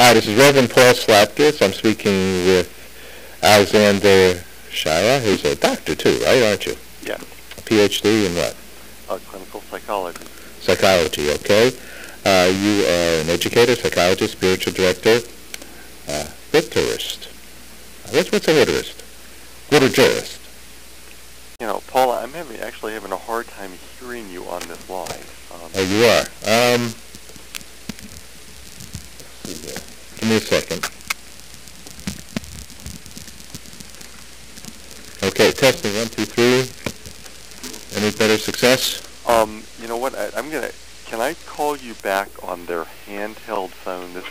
Hi, this is Reverend Paul Slapkis. I'm speaking with Alexander Shaia, who's a doctor too, right, aren't you? Yes. A PhD in what? Clinical psychology. Psychology, okay. You are an educator, psychologist, spiritual director, liturist. What's a liturist? Liturgist. You know, Paul, I'm actually having a hard time hearing you on this line. Oh, you are? Let's see here. Give me a second. Okay, testing, 1, 2, 3. Any better success? You know what? Can I call you back on their handheld phone? The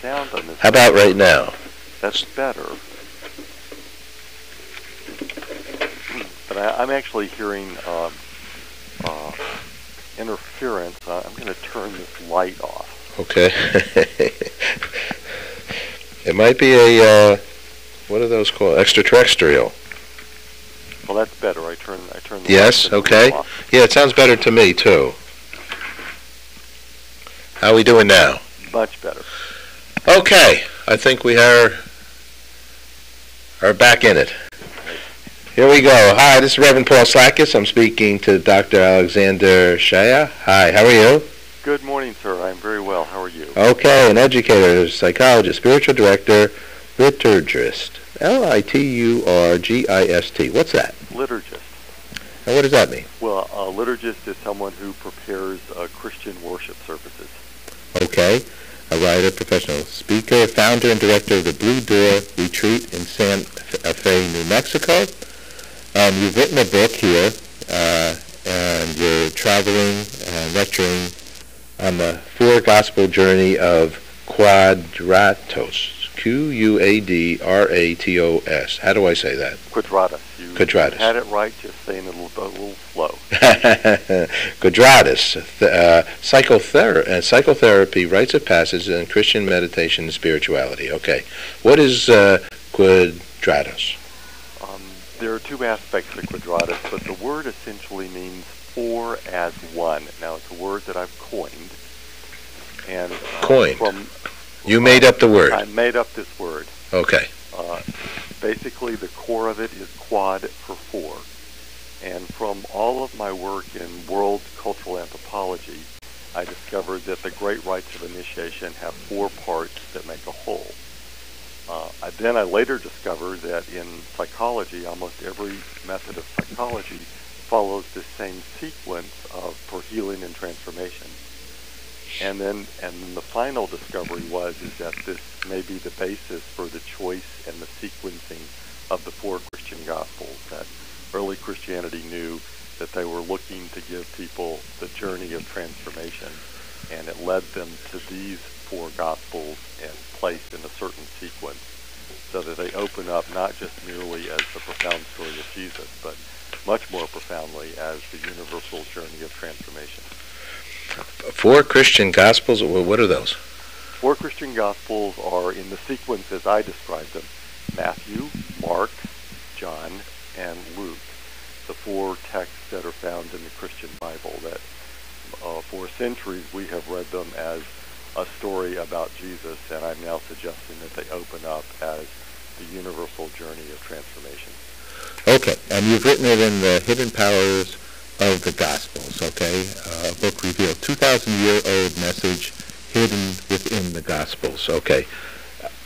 sound on this. How about right now? That's better. But I'm actually hearing interference. I'm going to turn this light off. Okay. It might be a, what are those called? Extraterrestrial. Well, that's better. I turn the Yes, light okay. off. Yeah, it sounds better to me, too. How are we doing now? Much better. Okay, I think we are back in it. Here we go. Hi, this is Reverend Paul Slapkis. I'm speaking to Dr. Alexander Shaia. Hi, how are you? Good morning, sir. I'm very well. How are you? Okay, an educator, psychologist, spiritual director, liturgist. Liturgist. What's that? Liturgist. And what does that mean? Well, a liturgist is someone who prepares Christian worship services. Okay. A writer, professional speaker, founder and director of the Blue Door Retreat in Santa Fe, New Mexico. You've written a book here, and you're traveling and lecturing on the four-gospel journey of Quadratus. Quadratos. How do I say that? Quadratus. Quadratus. You had it right, just saying it a little slow. Quadratus. Psychotherapy, rites of passage, and Christian meditation and spirituality. Okay. What is Quadratus? There are two aspects to Quadratus, but the word essentially means four as one. Now, it's a word that I've coined. And coined? You made up the word? I made up this word. Okay. Basically, the core of it is quad for four. And from all of my work in world cultural anthropology, I discovered that the great rites of initiation have four parts that make a whole. Then I later discovered that in psychology, almost every method of psychology follows the same sequence for healing and transformation. And then the final discovery is that this may be the basis for the choice and the sequencing of the four Christian Gospels, that early Christianity knew that they were looking to give people the journey of transformation, and it led them to these four Gospels and placed in a certain sequence so that they open up not just merely as the profound story of Jesus, but much more profoundly as the universal journey of transformation. Four Christian Gospels? What are those? Four Christian Gospels are in the sequence as I described them: Matthew, Mark, John, and Luke. The four texts that are found in the Christian Bible that for centuries we have read them as a story about Jesus, and I'm now suggesting that they open up as the universal journey of transformation. Okay, and you've written it in the Hidden Powers of the Gospels, okay? A book revealed 2,000-year-old message hidden within the Gospels, okay.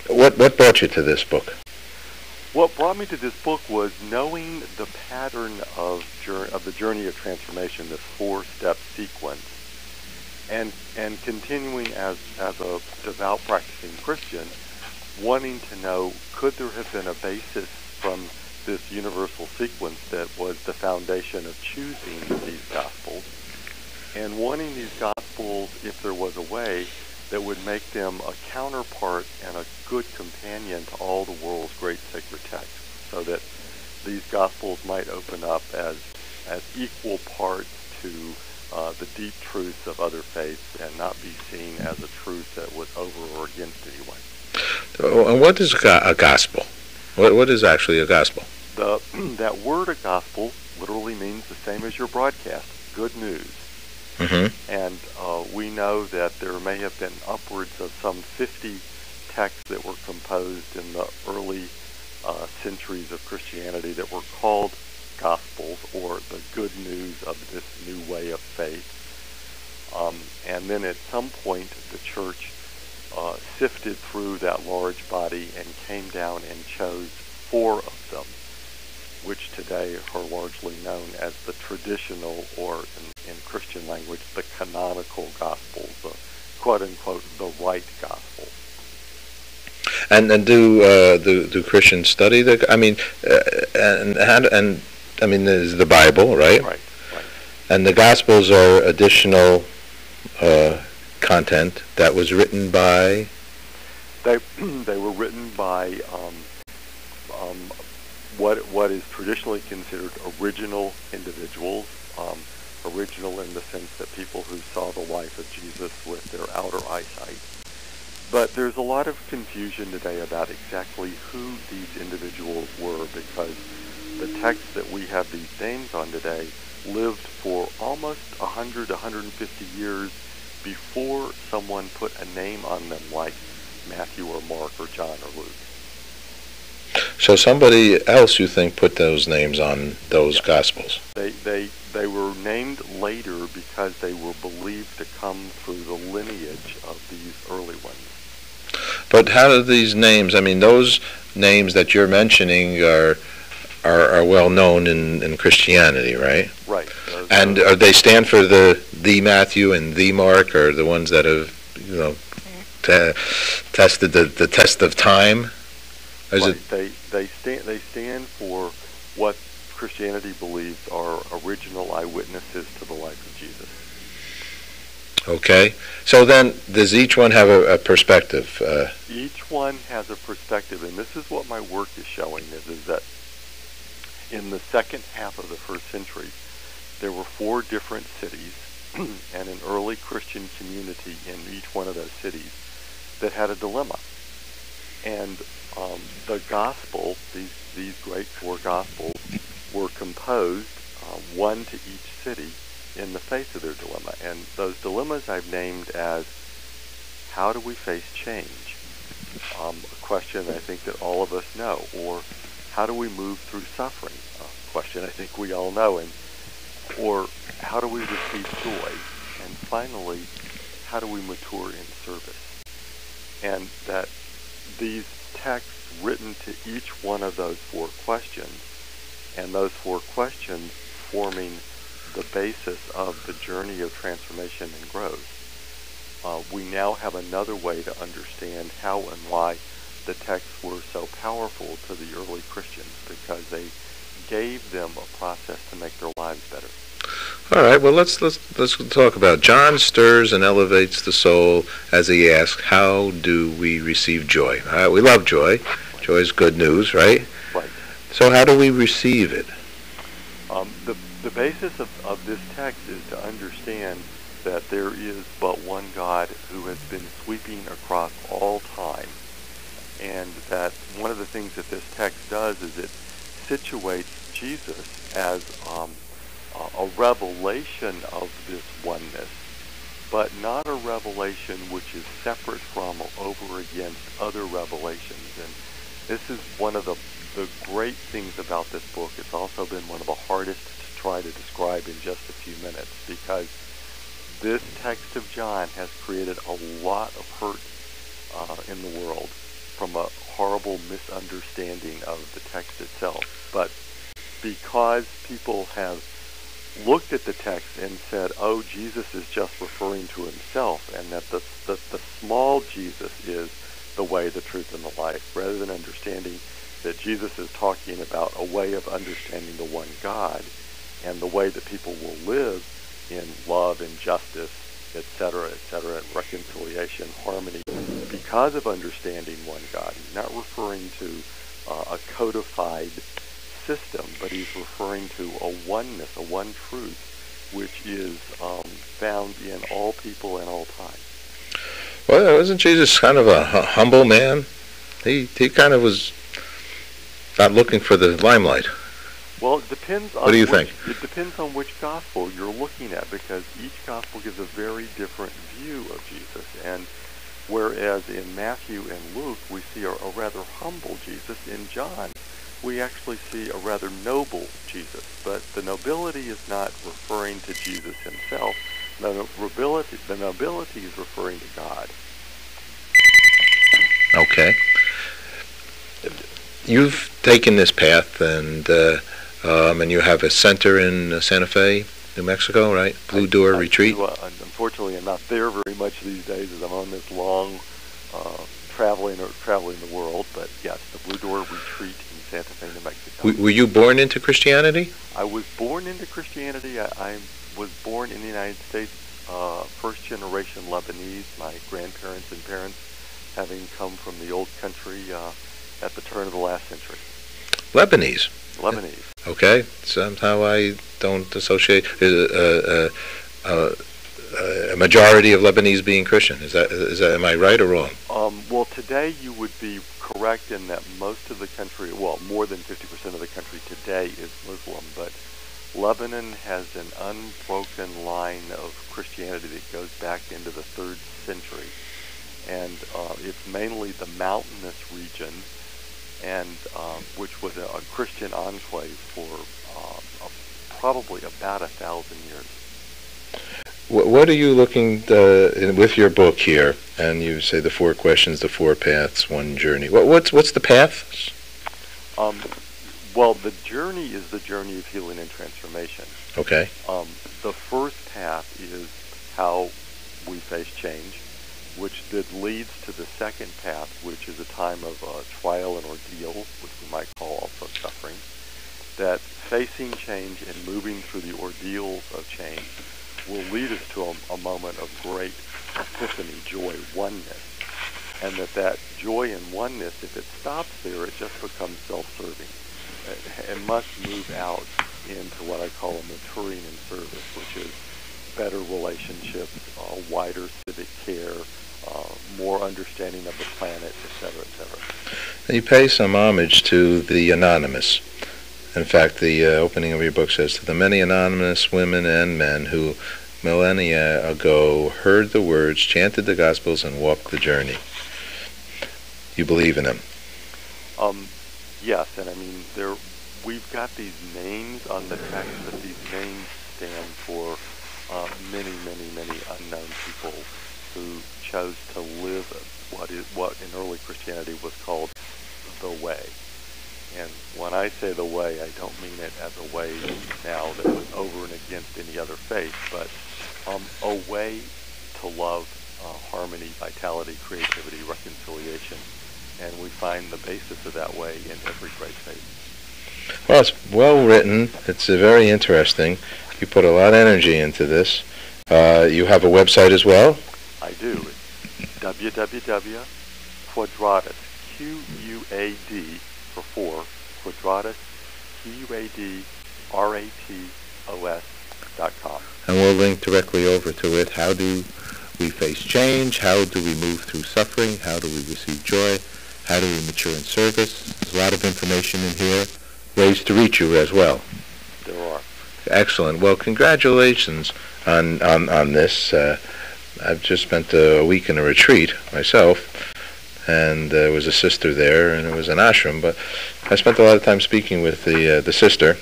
What brought you to this book? What brought me to this book was knowing the pattern of the journey of transformation, this four-step sequence, and continuing as a devout practicing Christian, wanting to know, could there have been a basis from this universal sequence that was the foundation of choosing these Gospels, and wanting these Gospels, if there was a way, that would make them a counterpart and a good companion to all the world's great sacred texts, so that these Gospels might open up as equal parts to the deep truths of other faiths and not be seen as a truth that was over or against anyone. And what is a gospel? What is actually a gospel? That word, a gospel, literally means the same as your broadcast, good news. Mm-hmm. And we know that there may have been upwards of some 50 texts that were composed in the early centuries of Christianity that were called Gospels, or the good news of this new way of faith. And then at some point, the church sifted through that large body and came down and chose 4 of them, which today are largely known as the traditional, or in Christian language, the canonical Gospels, the quote-unquote, the right Gospel. And do Christians study the? I mean, there's the Bible, right? Right. And the Gospels are additional content that was written by. They were written by what is traditionally considered original individuals. Original in the sense that people who saw the life of Jesus with their outer eyesight. But there's a lot of confusion today about exactly who these individuals were, because the texts that we have these names on today lived for almost 100, 150 years before someone put a name on them like Matthew or Mark or John or Luke. So somebody else, you think, put those names on those Gospels? They were named later because they were believed to come through the lineage of these early ones. But how do these names, I mean, those names that you're mentioning are well known in Christianity, right? Right. And they stand for the Matthew and the Mark, or the ones that have, tested the test of time? Right. They stand for what Christianity believes are original eyewitnesses to the life of Jesus. Okay. So then, does each one have a perspective? Each one has a perspective, and this is what my work is showing, is that in the second half of the first century, there were 4 different cities and an early Christian community in each one of those cities that had a dilemma. And the gospel, these great 4 gospels, were composed, one to each city, in the face of their dilemma. And those dilemmas I've named as, how do we face change? A question I think that all of us know. Or, how do we move through suffering? A question I think we all know. Or, how do we receive joy? And finally, how do we mature in service? And that these texts written to each one of those 4 questions, and those 4 questions forming the basis of the journey of transformation and growth, we now have another way to understand how and why the texts were so powerful to the early Christians, because they gave them a process to make their lives better. All right. Well, let's talk about John stirs and elevates the soul as he asks, "How do we receive joy?" We love joy. Joy is good news, right? Right. So how do we receive it? The basis of this text is to understand that there is but one God who has been sweeping across all time, and that one of the things that this text does is it situates Jesus as a revelation of this oneness, but not a revelation which is separate from or over against other revelations. And this is one of the great things about this book. It's also been one of the hardest to try to describe in just a few minutes, because this text of John has created a lot of hurt in the world from a horrible misunderstanding of the text itself. But because people have looked at the text and said, oh, Jesus is just referring to himself, and that the small Jesus is the way, the truth, and the life, rather than understanding that Jesus is talking about a way of understanding the one God and the way that people will live in love and justice, etc., and reconciliation, harmony, because of understanding one God. He's not referring to a codified system, but he's referring to a oneness, a one truth, which is found in all people and all time. Well, wasn't Jesus kind of a humble man? He kind of was not looking for the limelight. Well, it depends on what do you think? It depends on which gospel you're looking at, because each gospel gives a very different view of Jesus. And Whereas in Matthew and Luke, we see a rather humble Jesus. In John, we actually see a rather noble Jesus. But the nobility is not referring to Jesus himself. The nobility is referring to God. Okay. You've taken this path, and you have a center in Santa Fe, New Mexico, right? Blue Door Retreat. Unfortunately, I'm not there very much these days, as I'm on this long traveling the world. But yes, the Blue Door Retreat in Santa Fe, New Mexico. Were you born into Christianity? I was born into Christianity. I was born in the United States, first generation Lebanese. My grandparents and parents having come from the old country at the turn of the last century. Lebanese. Okay. Somehow I don't associate a majority of Lebanese being Christian. Is that am I right or wrong? Well, today you would be correct in that most of the country, well, more than 50% of the country today is Muslim, but Lebanon has an unbroken line of Christianity that goes back into the 3rd century, and it's mainly the mountainous region, and which was a Christian enclave for probably about 1,000 years. What are you looking with your book here? And you say the 4 questions, the 4 paths, 1 journey. What's the paths? Well, the journey is the journey of healing and transformation. Okay. The first path is how we face change, which then leads to the second path, which is a time of trial and ordeal, which we might call also suffering. That facing change and moving through the ordeals of change will lead us to a moment of great epiphany, joy, oneness. And that joy and oneness, if it stops there, it just becomes self-serving. It must move out into what I call a maturing in service, which is better relationships, wider civic care, more understanding of the planet, etc., etc. You pay some homage to the anonymous. In fact, the opening of your book says, to the many anonymous women and men who millennia ago heard the words, chanted the Gospels, and walked the journey. You believe in them? Yes, and I mean, we've got these names on the text, but these names stand for many, many, many unknown people who chose to live what in early Christianity was called the way. And when I say the way, I don't mean it as a way now that is over and against any other faith, but a way to love, harmony, vitality, creativity, reconciliation. And we find the basis of that way in every great faith. Well, it's well written. It's very interesting. You put a lot of energy into this. You have a website as well? I do. It's www.quadratus, Q-U-A-D for 4, Quadratus, QUADRATOS.com. And we'll link directly over to it. How do we face change? How do we move through suffering? How do we receive joy? How do we mature in service? There's a lot of information in here. Ways to reach you as well. There are. Excellent. Well, congratulations on this. I've just spent a week in a retreat myself, and there was a sister there, and it was an ashram, but I spent a lot of time speaking with the sister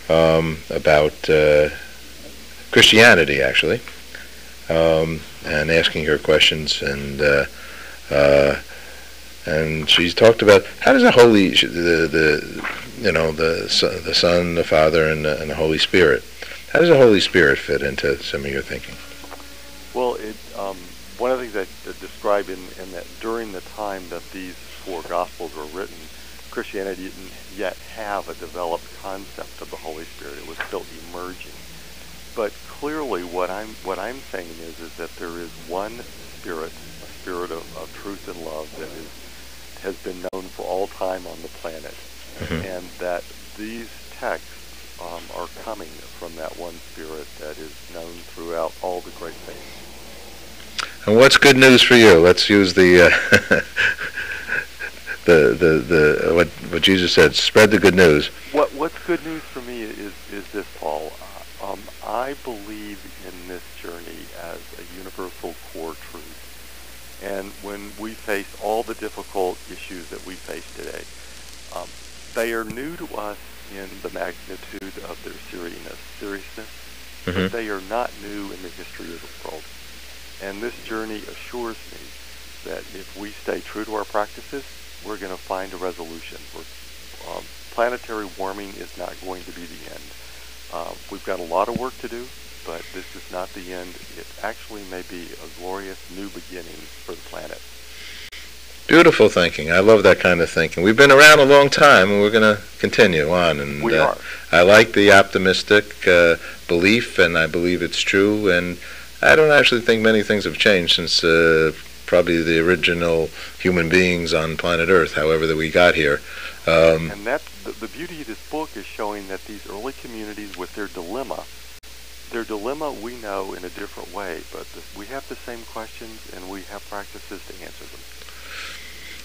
about Christianity, actually, and asking her questions, and she talked about how does the Son, the Father, and the Holy Spirit, how does the Holy Spirit fit into some of your thinking? Well, one of the things I describe in that during the time that these 4 Gospels were written, Christianity didn't yet have a developed concept of the Holy Spirit. It was still emerging. But clearly, what I'm saying is that there is one Spirit, a Spirit of truth and love that has been known for all time on the planet, and that these texts are coming from that one Spirit that is known throughout all the great faiths. And what's good news for you? Let's use the what Jesus said. Spread the good news. What's good news for me is this, Paul. I believe in this journey as a universal core truth And when we face all the difficult issues that we face today, they are new to us in the magnitude of their seriousness, but they are not new in the history of the world. And this journey assures me that if we stay true to our practices, we're going to find a resolution. Planetary warming is not going to be the end. We've got a lot of work to do, but this is not the end. It actually may be a glorious new beginning for the planet. Beautiful thinking. I love that kind of thinking. We've been around a long time, and we're going to continue on. And we are. I like the optimistic belief, and I believe it's true. And I don't actually think many things have changed since probably the original human beings on planet Earth, however that we got here. And that's the beauty of this book is showing that these early communities with their dilemma we know in a different way, but we have the same questions and we have practices to answer them.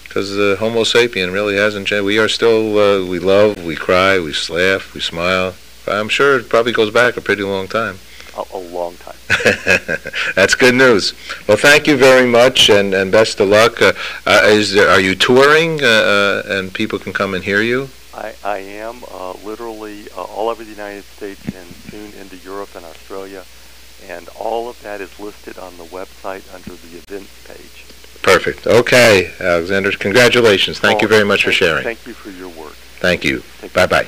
Because the Homo sapien really hasn't changed. We are still, we love, we cry, we laugh, we smile. I'm sure it probably goes back a pretty long time. A long time. That's good news. Well, thank you very much, and best of luck. Are you touring, and people can come and hear you? I am literally all over the United States and soon into Europe and Australia, and all of that is listed on the website under the events page. Perfect. Okay, Alexander, congratulations. Thank you very much for sharing. Thank you for your work. Thank you. Bye-bye.